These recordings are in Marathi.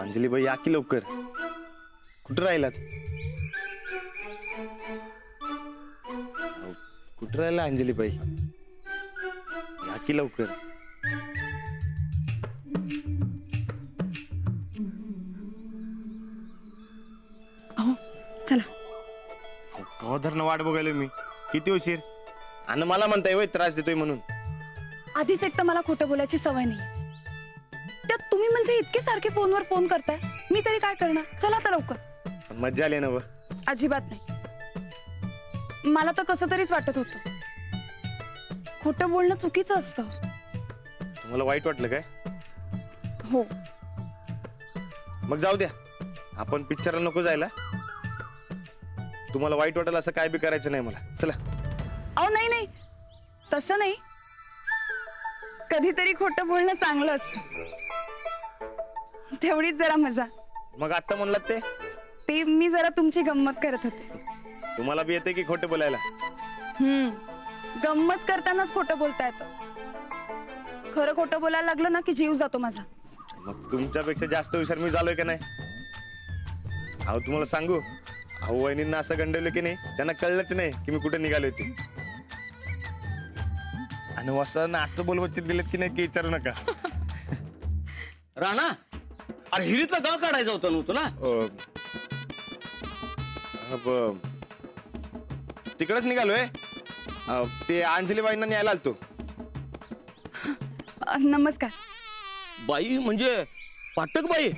अंजलीबाई या की लवकर. कुठं राहिलात? कुठं राहिला अंजलीबाई? या की लवकर. अहो चला. कवा धरणं वाट बघायला मी. किती उशीर. आणि मला म्हणताय वय त्रास देतोय म्हणून. आधीच एक तर मला खोटं बोलायची सवय नाही. त्यात तुम्ही म्हणजे इतके सारखे फोनवर फोन करताय, मी तरी काय करणार. चला तर लवकर. मज्जा आली ना व. अजिबात नाही. मला तर कसं तरीच वाटत होतं. खोटं बोलणं चुकीचं असतं. तुम्हाला वाईट वाटलं काय? हो. मग जाऊ द्या, आपण पिक्चरला नको जायला. तुम्हाला वाईट वाटेल असं काय बी करायचं नाही मला. चला. अहो नाही नाही, तसं नाही. कधीतरी खोटं बोलणं चांगलं असतं. तेवढीच जरा मजा. मग आता म्हणलात ते मी जरा तुमची गंमत करत होते. तुम्हाला बी येते की खोटं बोलायला? गंमत करतानाच खोटं बोलता येतं. खरं खोटं बोलायला लागलं ना की जीव जातो माझा. मग तुमच्यापेक्षा जास्त हुशार मी झालोय का नाही? अहो तुम्हाला सांगू, अहो वहिनींना असं गंडवलं की नाही, त्यांना कळलंच नाही की मी कुठे निघालो होते. आणि वसांना असं बोलवचित दिलेत की नाही की विचारू नका. राणा, अरे हिरीतला गळ काढायचा होता ना तुला? तिकडच निघालोय. ते अंजलीबाईंना न्यायला आलतो. नमस्कार. बाई म्हणजे पाटक बाई?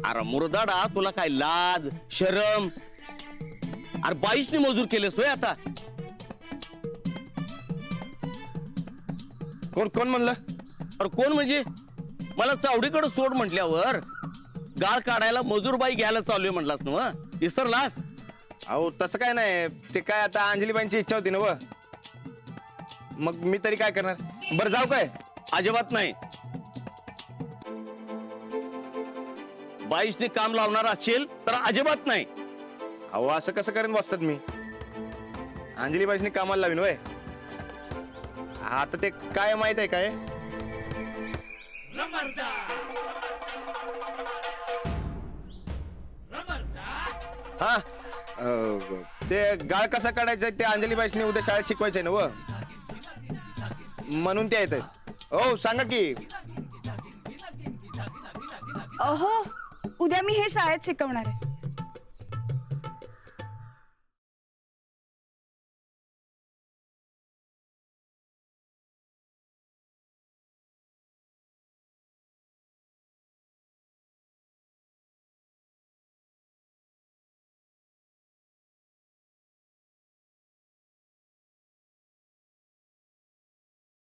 अरे मुरदाडा, तुला काय लाज शरम? अरे बाईसनी मजूर केलेस होय आता? कोण कोण म्हणलं? अरे कोण म्हणजे? मला चावडीकडे सोड म्हटल्यावर गाळ काढायला मजूर बाई घ्यायला चालू म्हणलास ना? विसरलास? अहो तसं काय नाही. ते काय आता अंजलीबाईंची इच्छा होती ना व. मग मी तरी काय करणार. बरं जाऊ काय? अजिबात नाही. बाईसने काम लावणार असेल तर अजिबात नाही. अहो असं कसं करेन बसतात मी. अंजलीबाईंनी कामाला लावीन वय. आता ते काय माहित आहे काय? हा ते गाळ कसा काढायचा ते अंजलीबाईंनी उद्या शाळेत शिकवायचंय ना व. म्हणून ते येत. हो सांगा की. अहो उद्या मी हे शाळेत शिकवणार आहे.